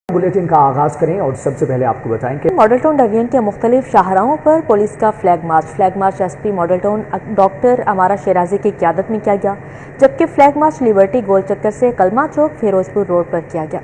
Bulletin का आगाज करें और सबसे पहले आपको बताएं कि मॉडल टाउन डिवीजन के मुख्तलिफ शाहराहों पर पुलिस का flag march SP model town doctor अमारा शेराजी की क़यादत में किया गया, जबकि फ्लैग मार्च लिबर्टी गोल चक्कर से कलमा चौक फिरोजपुर रोड पर किया गया।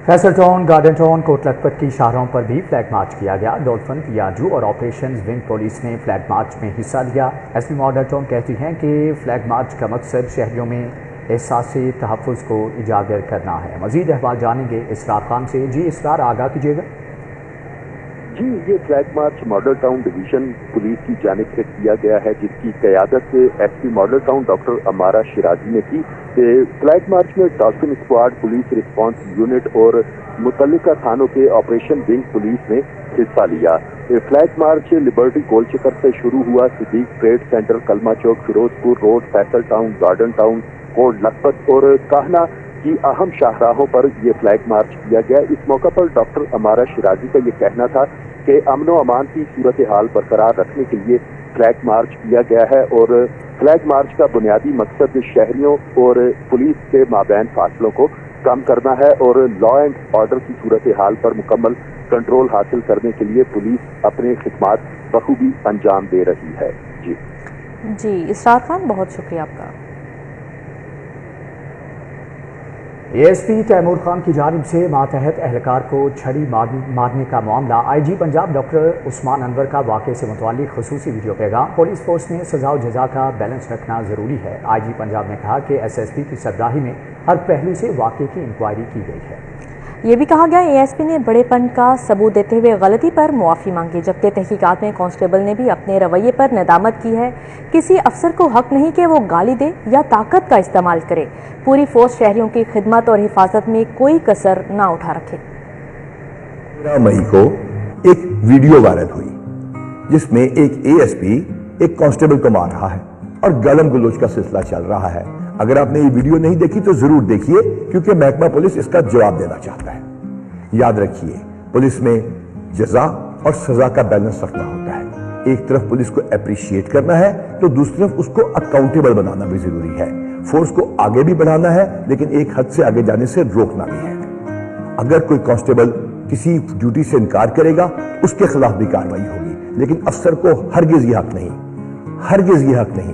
Faisal town, garden town, Kot Lakhpat की शाहराहों पर भी फ्लैग मार्च किया गया। डॉल्फिन, पियाजू और ऑपरेशन विंग पुलिस ने फ्लैग मार्च में हिस्सा लिया। एसपी मॉडल टाउन कहती हैं कि फ्लैग मार्च का मकसद शहरियों में एहसासी तहफ़्फ़ुज़ को उजागर करना है। मज़ीद अहवाल जानेंगे इसरार खान से। जी इसरार, आगाह कीजिएगा। जी, ये flag march model town division police की जानिब से किया गया है, जिसकी क़यादत से एसपी मॉडल टाउन डॉक्टर अमारा शिराजी ने की। फ्लैग मार्च में dolphin squad, police response unit और मुतल्लिका थानों के ऑपरेशन विंग पुलिस ने हिस्सा लिया। फ्लैग मार्च लिबर्टी गोल चक्कर से शुरू हुआ। Siddique trade centre, Kalma Chowk, Ferozepur road, Faisal town, garden town, Kot Lakhpat और काहना की अहम शाहराहों पर यह फ्लैग मार्च किया गया। इस मौका पर डॉक्टर अमारा शिराजी का ये कहना था कि अमन व अमान की सूरत हाल बरकरार रखने के लिए फ्लैग मार्च किया गया है और फ्लैग मार्च का बुनियादी मकसद शहरियों और पुलिस के माबैन फासलों को कम करना है और लॉ एंड ऑर्डर की सूरत हाल पर मुकम्मल कंट्रोल हासिल करने के लिए पुलिस अपने खिदमात बखूबी अंजाम दे रही है। जी इसरार खान, बहुत शुक्रिया आपका। एएसपी तैमूर खान की जानिब से मातहत एहलकार को छड़ी मारने का मामला। आईजी पंजाब डॉक्टर उस्मान अनवर का वाक़े से मुताल्लिक खुसूसी वीडियो पैगाम। पुलिस फोर्स में सजा और जजा का बैलेंस रखना ज़रूरी है। आईजी पंजाब ने कहा कि एसएसपी की सरबराही में हर पहलू से वाक़े की इंक्वायरी की गई है। ये भी कहा गया एएसपी ने बड़ेपन का सबूत देते हुए गलती पर मुआफ़ी मांगी, जबकि तहकीकात में कांस्टेबल ने भी अपने रवैये पर नदामत की है। किसी अफसर को हक नहीं कि वो गाली दे या ताकत का इस्तेमाल करे। पूरी फोर्स शहरियों की खिदमत और हिफाजत में कोई कसर ना उठा रखे। 13 मई को एक वीडियो वायरल हुई जिसमें एक एएसपी एक कांस्टेबल को मार रहा है और गालम गलोच का सिलसिला चल रहा है। अगर आपने ये वीडियो नहीं देखी तो जरूर देखिए, क्योंकि महकमा पुलिस इसका जवाब देना चाहता है। याद रखिए, पुलिस में जजा और सजा का बैलेंस रखना होता है। एक तरफ पुलिस को अप्रिशिएट करना है तो दूसरी तरफ उसको अकाउंटेबल बनाना भी जरूरी है। फोर्स को आगे भी बढ़ाना है, लेकिन एक हद से आगे जाने से रोकना भी है। अगर कोई कांस्टेबल किसी ड्यूटी से इनकार करेगा, उसके खिलाफ भी कार्रवाई होगी, लेकिन अफसर को हरगिज ये हक नहीं,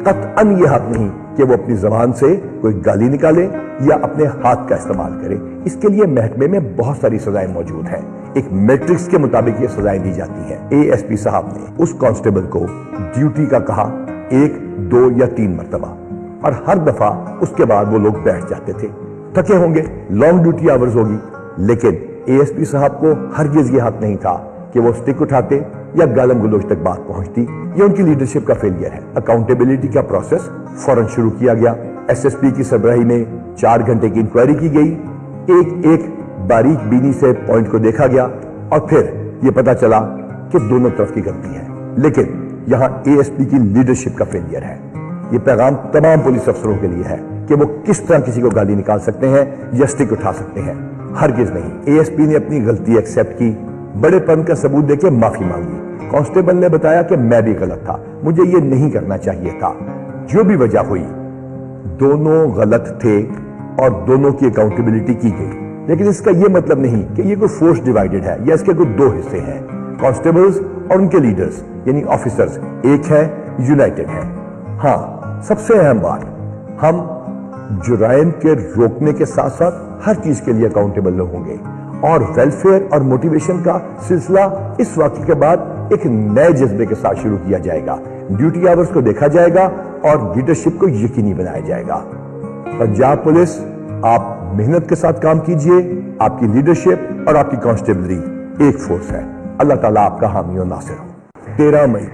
कतअन ये हक नहीं कि वो अपनी जबान से कोई गाली निकाले या अपने हाथ का इस्तेमाल करे। इसके लिए महकमे में बहुत सारी सजाएं मौजूद हैं। एक मैट्रिक्स के मुताबिक ये सजाएं दी जाती हैं। एएसपी साहब ने उस कांस्टेबल को ड्यूटी का कहा 1, 2 या 3 मरतबा, और हर दफा उसके बाद वो लोग बैठ जाते थे। थके होंगे, लॉन्ग ड्यूटी आवर्स होगी, लेकिन एएसपी साहब को हरगिज ये हक नहीं था कि वो स्टिक उठाते या गालम गलोच तक बात पहुंचती। ये उनकी लीडरशिप का फेलियर है। अकाउंटेबिलिटी का प्रोसेस फौरन शुरू किया गया। एसएसपी की सरबराही में 4 घंटे की इंक्वायरी की गई। एक बारीक बीनी से पॉइंट को देखा गया और फिर ये पता चला कि दोनों तरफ की गलती है, लेकिन यहां एएसपी की लीडरशिप का फेलियर है। ये पैगाम तमाम पुलिस अफसरों के लिए है कि वो किस तरह किसी को गाली निकाल सकते हैं या स्टिक उठा सकते हैं। हरगिज नहीं। एएसपी ने अपनी गलती एक्सेप्ट की, बड़ेपन का सबूत देके माफी मांगी। कांस्टेबल ने बताया कि मैं भी गलत था, मुझे ये नहीं करना चाहिए था। जो भी वजह हुई, दोनों गलत थे और दोनों की अकाउंटेबिलिटी की गई। लेकिन इसका यह मतलब नहीं कि ये कोई फोर्स डिवाइडेड है या इसके कोई 2 हिस्से हैं। कांस्टेबल्स और उनके लीडर्स यानी ऑफिसर्स एक है, यूनाइटेड है। हाँ, सबसे अहम बात, हम जुराइम के रोकने के साथ साथ हर चीज के लिए अकाउंटेबल होंगे और वेलफेयर और मोटिवेशन का सिलसिला इस वाक़े के बाद एक नए जज्बे के साथ शुरू किया जाएगा। ड्यूटी आवर्स को देखा जाएगा और लीडरशिप को यकीनी बनाया जाएगा। पंजाब पुलिस, आप मेहनत के साथ काम कीजिए। आपकी लीडरशिप और आपकी कांस्टेबलरी एक फोर्स है। अल्लाह ताला आपका हामी और नासिर हो। 13 मई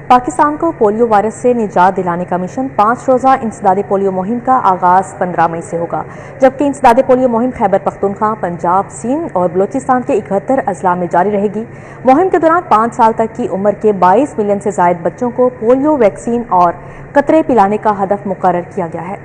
पाकिस्तान को पोलियो वायरस से निजात दिलाने का मिशन 5 रोज़ा इंसदादी पोलियो मुहिम का आगाज 15 मई से होगा, जबकि इंसदादी पोलियो मुहिम खैबर पख्तूनख्वा, पंजाब, सिंध और बलोचिस्तान के 71 अजला में जारी रहेगी। मुहिम के दौरान 5 साल तक की उम्र के 22 मिलियन से जायद बच्चों को पोलियो वैक्सीन और कतरे पिलाने का हदफ मुकर्रर किया गया है।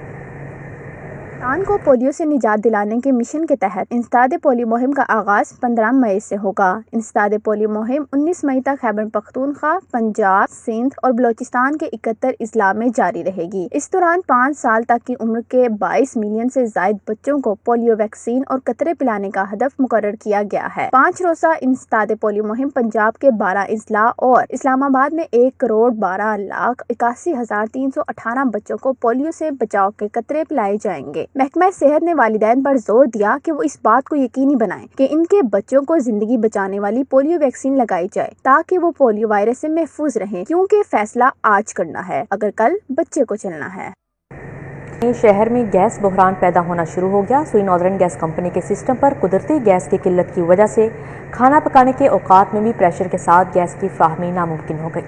पाकिस्तान को पोलियो से निजात दिलाने के मिशन के तहत इंसदाद पोलियो मुहिम का आगाज 15 मई से होगा। इंसदाद पोलियो मुहिम 19 मई तक खैबर पख्तूनख्वा, पंजाब, सिंध और बलोचिस्तान के 71 अजला में जारी रहेगी। इस दौरान 5 साल तक की उम्र के 22 मिलियन से ज्यादा बच्चों को पोलियो वैक्सीन और कतरे पिलाने का हदफ मुकर्रर किया गया है। 5 रोज़ा इंसदाद पोलियो मुहिम पंजाब के 12 अजला और इस्लामाबाद में 1,12,81,318 बच्चों को पोलियो से बचाव के कतरे पिलाए जाएंगे। महकमा सेहत ने वालिदैन पर जोर दिया कि वो इस बात को यकीनी बनाएं कि इनके बच्चों को जिंदगी बचाने वाली पोलियो वैक्सीन लगाई जाए ताकि वो पोलियो वायरस से महफूज रहें, क्योंकि फैसला आज करना है अगर कल बच्चे को चलना है। शहर में गैस बहरान पैदा होना शुरू हो गया। सुई नॉर्दर्न गैस कंपनी के सिस्टम पर कुदरती गैस की किल्लत की वजह से खाना पकाने के औकात में भी प्रेशर के साथ गैस की फ्राहमी नामुमकिन हो गई।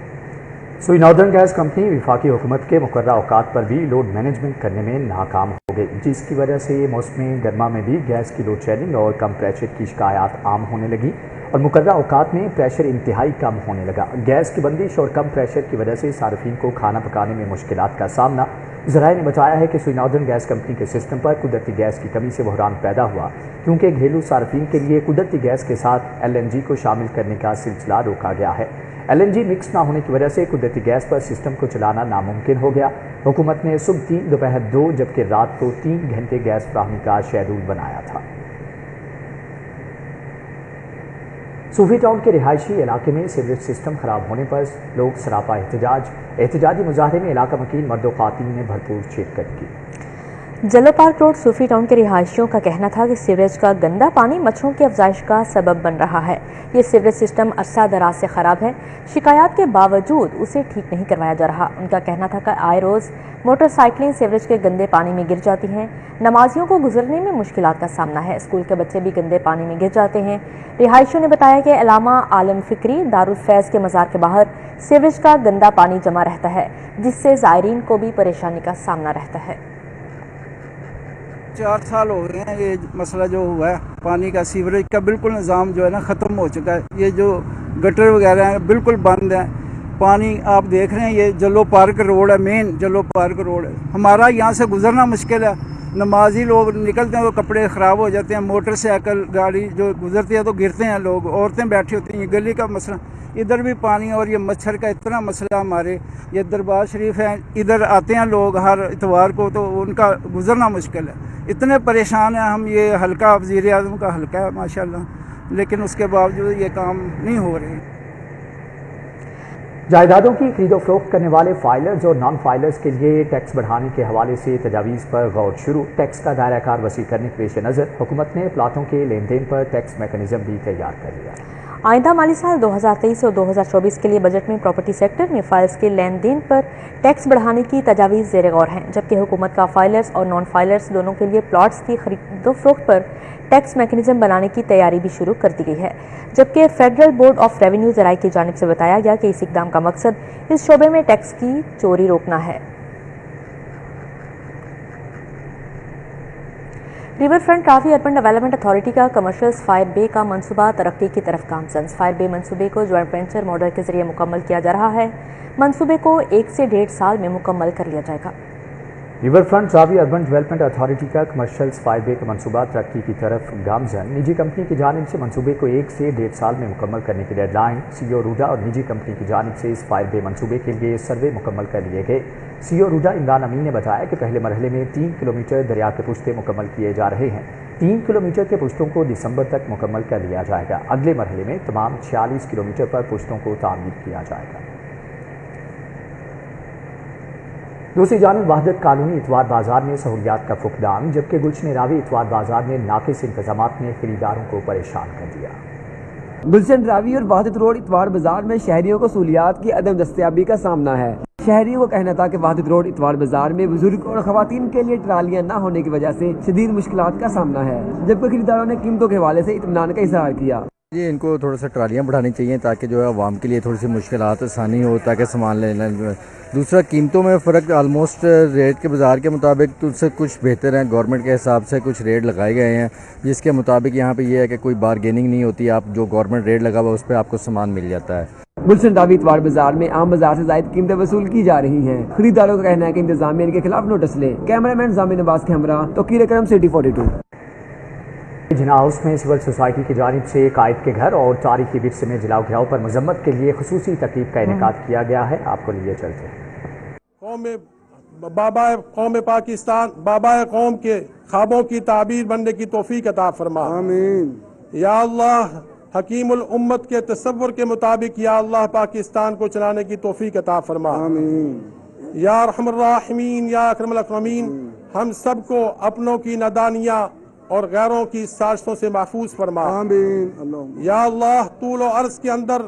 सुई नॉर्दर्न गैस कंपनी वफाकी हुकूमत के मुकर्ररा औकात पर भी लोड मैनेजमेंट करने में नाकाम हो गई, जिसकी वजह से मौसम गर्मा में भी गैस की लोड शेडिंग और कम प्रेशर की शिकायत आम होने लगी और मुकर्ररा औकात में प्रेशर इंतहाई कम होने लगा। गैस की बंदिश और कम प्रेशर की वजह से सार्फिन को खाना पकाने में मुश्किलात का सामना। ज़राए ने बताया है कि सुई नॉर्दर्न गैस कंपनी के सिस्टम पर कुदरती गैस की कमी से बहरान पैदा हुआ, क्योंकि घरेलू सार्फिन के लिए कुदरती गैस के साथ LNG को शामिल करने का सिलसिला रोका गया है। LNG मिक्स ना होने की वजह से कुदरती गैस पर सिस्टम को चलाना नामुमकिन हो गया। हुकूमत ने सुबह 3, दोपहर 2 जबकि रात को 3 घंटे गैस फ्राहमी का शेड्यूल बनाया था। सूफी टाउन के रिहायशी इलाके में सीवरेज सिस्टम खराब होने पर लोग सरापा एहतजाजी मुजाहरे में इलाका मकीन मर्द और ख़वातीन ने भरपूर शिरकत की। जलो पार्क रोड सूफी टाउन के रिहायशियों का कहना था कि सीवरेज का गंदा पानी मच्छरों की अफजाइश का सबब बन रहा है। ये सीवरेज सिस्टम अरसा दराज से ख़राब है, शिकायत के बावजूद उसे ठीक नहीं करवाया जा रहा। उनका कहना था कि आए रोज़ मोटरसाइकिलें सीवरेज के गंदे पानी में गिर जाती हैं, नमाजियों को गुजरने में मुश्किलात का सामना है, स्कूल के बच्चे भी गंदे पानी में गिर जाते हैं। रिहायशियों ने बताया कि अलामा आलम फिक्री दारुल फैज़ के मज़ार के बाहर सीवरेज का गंदा पानी जमा रहता है, जिससे ज़ायरीन को भी परेशानी का सामना रहता है। 4 साल हो गए हैं ये मसला जो हुआ है पानी का, सीवरेज का बिल्कुल निज़ाम जो है ना ख़त्म हो चुका है। ये जो गटर वगैरह हैं बिल्कुल बंद हैं। पानी आप देख रहे हैं, ये जलो पार्क रोड है, मेन जलो पार्क रोड है। हमारा यहाँ से गुजरना मुश्किल है। नमाजी लोग निकलते हैं तो कपड़े ख़राब हो जाते हैं, मोटरसाइकिल गाड़ी जो गुजरती है तो गिरते हैं लोग, औरतें बैठी होती हैं। ये गली का मसला, इधर भी पानी और ये मच्छर का इतना मसला। हमारे ये दरबार शरीफ है, इधर आते हैं लोग हर इतवार को, तो उनका गुजरना मुश्किल है। इतने परेशान हैं हम। ये हल्का वज़ीर आज़म का हल्का है माशाल्लाह, लेकिन उसके बावजूद ये काम नहीं हो रहे। जायदादों की खरीदो फरोख्त करने वाले फाइलर्स और नॉन फाइलर्स के लिए टैक्स बढ़ाने के हवाले से तजावीज़ पर गौर शुरू। टैक्स का दायरा कार वसी करने के पेश नज़र हुकूमत ने प्लाटों के लेन देन पर टैक्स मैकेनिज्म भी तैयार कर लिया। आइंदा माली साल 2023 और 2024 के लिए बजट में प्रॉपर्टी सेक्टर में फाइल्स के लेन देन पर टैक्स बढ़ाने की तजावीज़ ज़ेर गौर हैं, जबकि हुकूमत का फाइलर्स और नॉन फाइलर्स दोनों के लिए प्लॉट्स की खरीदो फरोख्त पर टैक्स मैकेनिज्म बनाने की तैयारी भी शुरू कर दी गई है। जबकि फेडरल बोर्ड ऑफ रेवेन्यू ज़राए की जानिब से बताया गया कि इस इक़दाम का मकसद इस शोबे में टैक्स की चोरी रोकना है। River front Ravi urban development authority का कमर्शियल फायर बे का मनसूबा तरक्की की तरफ गामजन। फायर बे मनसूबे को जॉइंट वेंचर मॉडल के जरिए मुकम्मल किया जा रहा है। मनसूबे को 1 से 1.5 साल में मुकम्मल कर लिया जाएगा। River front Ravi urban development authority का कमर्शियल फायर बे का मनसूबा तरक्की की तरफ गामजन। निजी कंपनी की जानिब से मनसूबे को 1 से 1.5 साल में मुकम्मल करने की डेडलाइन। CEO रूडा और निजी कंपनी की जानिब से इस फायर बे मनसूबे के लिए सर्वे मुकम्मल कर लिए गए। CEO रूडा इमरान अमीन ने बताया कि पहले मरहले में 3 किलोमीटर दरिया के पुश्ते मुकम्मल किए जा रहे हैं। 3 किलोमीटर के पुश्तों को दिसंबर तक मुकम्मल कर लिया जाएगा। अगले मरहले में तमाम 46 किलोमीटर पर पुश्तों को तामीर किया जाएगा। दूसरी जानिब वहदत कॉलोनी इतवार बाजार में सहूलियात का फुकदान, जबकि गुलशन रावी इतवार बाजार में नाकिस इंतजामात ने खरीदारों को परेशान कर दिया। गुलशन रावी और वहदत रोड इतवार बाजार में शहरियों को सहूलियात की अदम दस्तयाबी का सामना है। शहरियों का कहना था कि वहदत रोड इतवार बाजार में बुजुर्ग और खवातीन के लिए ट्रालियां न होने की वजह से शदीद मुश्किलात का सामना है, जबकि खरीदारों ने कीमतों के हवाले से इत्मीनान का इजहार किया। ये इनको थोड़ा सा ट्रालियाँ बढ़ानी चाहिए ताकि जो है आवाम के लिए थोड़ी सी मुश्किलात आसानी हो, ताकि सामान लेना। दूसरा, कीमतों में फ़र्क ऑलमोस्ट रेट के बाज़ार के मुताबिक तो उससे कुछ बेहतर है। गवर्नमेंट के हिसाब से कुछ रेट लगाए गए हैं, जिसके मुताबिक यहाँ पे ये है कि कोई बारगेनिंग नहीं होती। आप जो गवर्नमेंट रेट लगा हुआ उस पर आपको सामान मिल जाता है। گلشن راوی اتوار بازار میں عام بازار سے زائد قیمتیں وصول کی جا رہی ہیں. خریداروں کا کہنا ہے کہ انتظامیہ ان کے خلاف نوٹس لے. کیمرہ مین ضامن عباس کے ہمراہ توقیر اکرم سٹی 42. جناح ہاؤس میں سول سوسائٹی کی جانب سے قائد کے گھر اور تاریخی ورثے میں جلاؤ گھراؤ پر مذمت کے لیے خصوصی تقریب کا انعقاد کیا گیا ہے. آپ کو لیے چلتے ہیں. بابا قوم پاکستان بابا قوم کے خوابوں کی تعبیر بننے کی توفیق عطا فرما. آمین. یا اللہ حکیم الامت کے تصور کے مطابق یا اللہ پاکستان کو چلانے کی توفیق عطا فرما. آمین. یا ارحم الراحمین یا اکرم الاکرمین ہم سب کو اپنوں کی نادانیاں اور غیروں کی سازشوں سے محفوظ فرما. آمین. یا اللہ طول و عرض کے اندر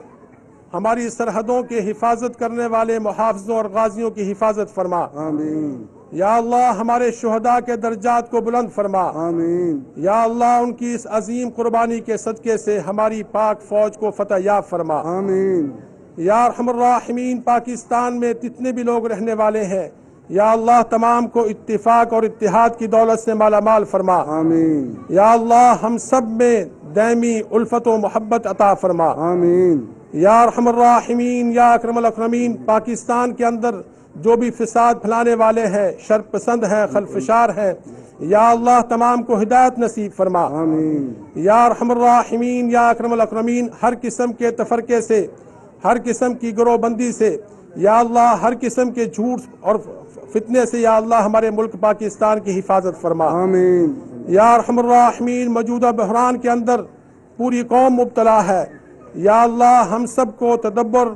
ہماری سرحدوں کے حفاظت کرنے والے محافظوں اور غازیوں کی حفاظت فرما. آمین. یا اللہ ہمارے شہداء کے درجات کو بلند فرما. آمین. یا اللہ ان کی اس عظیم قربانی کے صدقے سے ہماری پاک فوج کو فتح یاب فرما. آمین. یا ارحم الراحمین پاکستان میں جتنے بھی لوگ رہنے والے ہیں یا اللہ تمام کو اتفاق اور اتحاد کی دولت سے مالا مال فرما. آمین. یا اللہ ہم سب میں دائمی الفت و محبت عطا فرما. آمین. یا ارحم الراحمین یا اکرم الاکرمین پاکستان کے اندر جو بھی فساد پھیلانے والے ہیں شر پسند ہیں خلفشار ہیں یا اللہ تمام کو ہدایت نصیب فرما. آمین. یا ارحم الراحمین یا اکرم الاکرمین ہر قسم کے تفرقے سے ہر قسم کی گروہ بندی سے یا اللہ ہر قسم کے جھوٹ اور فتنے سے یا اللہ ہمارے ملک پاکستان کی حفاظت فرما. آمین. یا ارحم الراحمین موجودہ بحران کے اندر پوری قوم مبتلا ہے یا اللہ ہم سب کو تدبر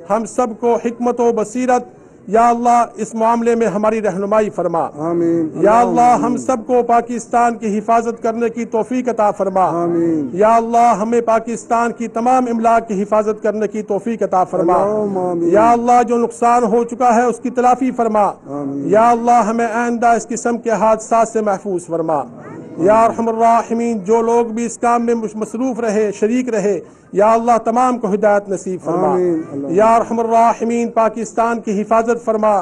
ہم سب کو حکمت و بصیرت یا اللہ اس معاملے میں ہماری رہنمائی فرما. آمین. یا اللہ ہم سب کو پاکستان کی حفاظت کرنے کی توفیق عطا فرما. آمین. یا اللہ ہمیں پاکستان کی تمام املاک کی حفاظت کرنے کی توفیق عطا فرما. یا اللہ جو نقصان ہو چکا ہے اس کی تلافی فرما. یا اللہ ہمیں آئندہ اس قسم کے حادثات سے محفوظ فرما. یا ارحم الراحمین جو لوگ بھی اس کام میں مصروف رہے شریک رہے یا اللہ تمام کو ہدایت نصیب فرما. یا ارحم الراحمین پاکستان کی حفاظت فرما.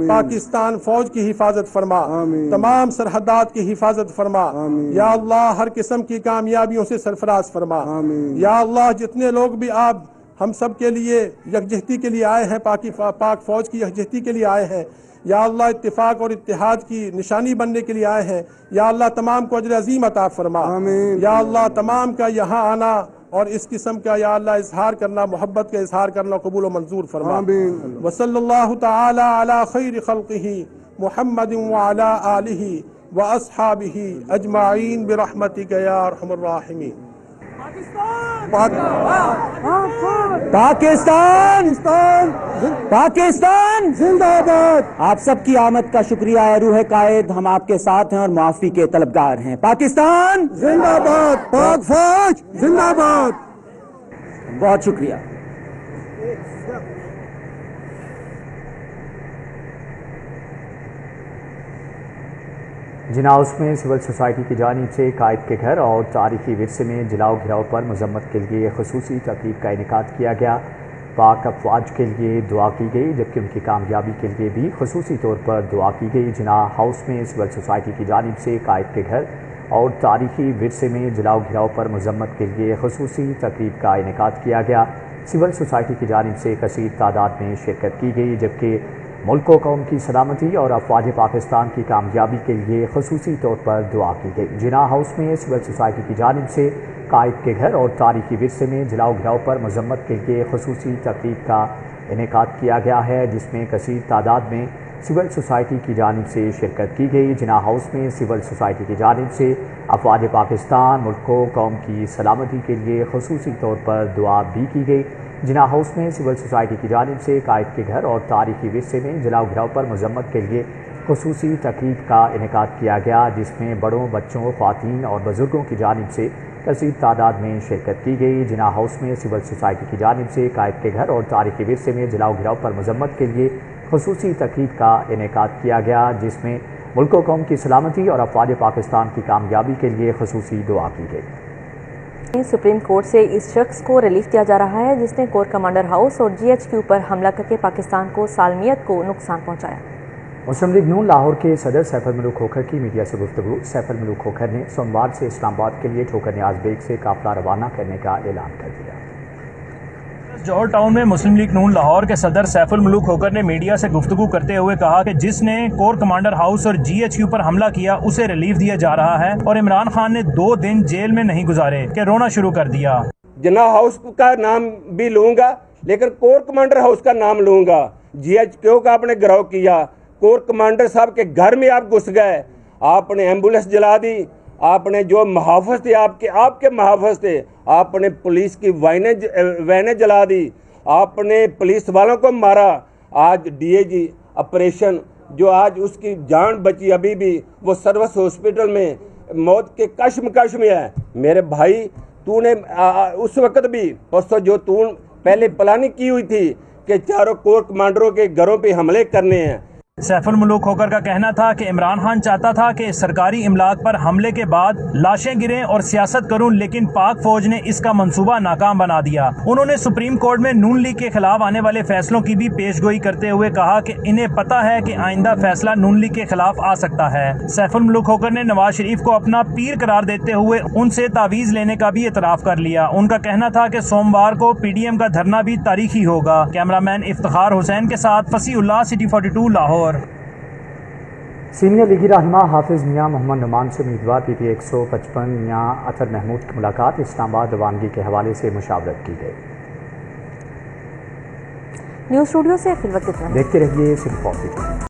پاکستان فوج کی حفاظت فرما. تمام سرحدات کی حفاظت فرما. یا اللہ ہر قسم کی کامیابیوں سے سرفراز فرما. یا اللہ جتنے لوگ بھی آپ ہم سب کے لیے یکجہتی کے لیے آئے ہیں پاک فوج کی یکجہتی کے لیے آئے ہیں یا اللہ اتفاق اور اتحاد کی نشانی بننے کے لیے آئے ہیں یا اللہ تمام کو اجر عظیم عطا فرما. یا اللہ تمام کا یہاں آنا اور اس قسم کا یا اللہ اظہار کرنا محبت کا اظہار کرنا قبول و منظور فرما. وصلی اللہ تعالی علی خیر خلقہ محمد وعلی آلہ واصحابہ اجمعین برحمتک یا ارحم الراحمین. پاکستان پاکستان زندہ باد. آپ سب کی آمد کا شکریہ ہے روح قائد. ہم آپ کے ساتھ ہیں اور معافی کے طلبگار ہیں. پاکستان زندہ باد. پاک فوج زندہ باد. بہت شکریہ. جناح ہاؤس میں سول سوسائٹی کی جانب سے قائد کے گھر اور تاریخی ورثے میں جلاؤ گھراؤ پر مذمت کے لیے خصوصی تقریب کا انعقاد کیا گیا. پاک افواج کے لیے دعا کی گئی جبکہ ان کی کامیابی کے لیے بھی خصوصی طور پر دعا کی گئی. جناح ہاؤس میں سول سوسائٹی کی جانب سے قائد کے گھر اور تاریخی ورثے میں جلاؤ گھراؤ پر مذمت کے لیے خصوصی تقریب کا انعقاد کیا گیا. سول سوسائٹی کی جانب سے کثیر تعداد میں شرکت کی گئی جبکہ ملک و قوم کی سلامتی اور افواج پاکستان کی کامیابی کے لیے خصوصی طور پر دعا کی گئی. جناح ہاؤس میں سول سوسائٹی کی جانب سے قائد کے گھر اور تاریخی ورثے میں جلاؤ گھراؤ پر مذمت کے لیے خصوصی تقریب کا انعقاد کیا گیا ہے جس میں کثیر تعداد میں سول سوسائٹی کی جانب سے شرکت کی گئی. جناح ہاؤس میں سول سوسائٹی کی جانب سے افواج پاکستان ملک و قوم کی سلامتی کے لیے خصوصی طور پر دعا بھی کی گئی. جناح ہاؤس میں سول سوسائٹی کی جانب سے قائد کے گھر اور تاریخی ورثے میں جلاؤ گھراؤ پر مذمت کے لیے خصوصی تقریب کا انعقاد کیا گیا جس میں بڑوں بچوں خواتین اور بزرگوں کی جانب سے کثیر تعداد میں شرکت کی گئی. جناح ہاؤس میں سول سوسائٹی کی جانب سے قائد کے گھر اور تاریخی ورثے میں جلاؤ گھراؤ پر مذمت کے لیے خصوصی تقریب کا انعقاد کیا گیا جس میں ملک و قوم کی سلامتی اور افواج پاکستان کی کامیابی کے لیے خصوصی دعا کی گئی. سپریم کورٹ سے اس شخص کو ریلیف دیا جا رہا ہے جس نے کور کمانڈر ہاؤس اور جی ایچ کیو پر حملہ کر کے پاکستان کو سالمیت کو نقصان پہنچایا. مسلم لیگ نون لاہور کے صدر سیف الملوک کھوکھر کی میڈیا سے گفتگو. سیف الملوک کھوکھر نے سوموار سے اسلام آباد کے لیے ٹھوکر نیاز بیگ سے قافلہ روانہ کرنے کا اعلان کر دیا. जौहर टाउन में मुस्लिम लीग नून लाहौर के सदर सैफुल मुलूक खोकर ने मीडिया से गुफ्तगू करते हुए कहा कि जिसने कोर कमांडर हाउस और GHQ पर हमला किया उसे रिलीफ दिया जा रहा है और इमरान खान ने 2 दिन जेल में नहीं गुजारे कि रोना शुरू कर दिया। जिन्ना हाउस का नाम भी लूंगा लेकिन कोर कमांडर हाउस का नाम लूंगा। GHQ का आपने गिरफ्तार किया, कोर कमांडर साहब के घर में आप घुस गए, आपने एम्बुलेंस जला दी, आपने जो मुहाफ़िज़ थे आपके मुहाफ़िज़ थे, आपने पुलिस की वैनें जला दी, आपने पुलिस वालों को मारा। आज DAG ऑपरेशन जो आज उसकी जान बची अभी भी वो सर्विस हॉस्पिटल में मौत के कश्मकश में है। मेरे भाई तूने उस वक्त भी परसों जो तू पहले प्लानिंग की हुई थी कि चारों कोर कमांडरों के घरों पे हमले करने हैं। सैफुल मुलूक खोकर का कहना था कि इमरान खान चाहता था कि सरकारी इमलाक पर हमले के बाद लाशें गिरें और सियासत करूं, लेकिन पाक फौज ने इसका मंसूबा नाकाम बना दिया। उन्होंने सुप्रीम कोर्ट में नून लीग के खिलाफ आने वाले फैसलों की भी पेशगोई करते हुए कहा कि इन्हें पता है कि आइंदा फैसला नून लीग के खिलाफ आ सकता है। सैफुल मुलूक खोकर ने नवाज शरीफ को अपना पीर करार देते हुए उनसे तावीज लेने का भी एतराफ कर लिया। उनका कहना था कि सोमवार को PDM का धरना भी तारीखी होगा। कैमरामैन इफ्तिखार हुसैन के साथ फसीउल्लाह, सिटी 42 लाहौर। सीनियर लीगी रहनुमा हाफिज मियाँ मोहम्मद नुमान से उम्मीदवार PP 155 मियाँ अतर महमूद की मुलाकात इस्लामाबाद रवानगी के हवाले से मुशावरत की गई। न्यूज़ स्टूडियो से फिल वक्त इतना। देखते रहिए सिटी 42।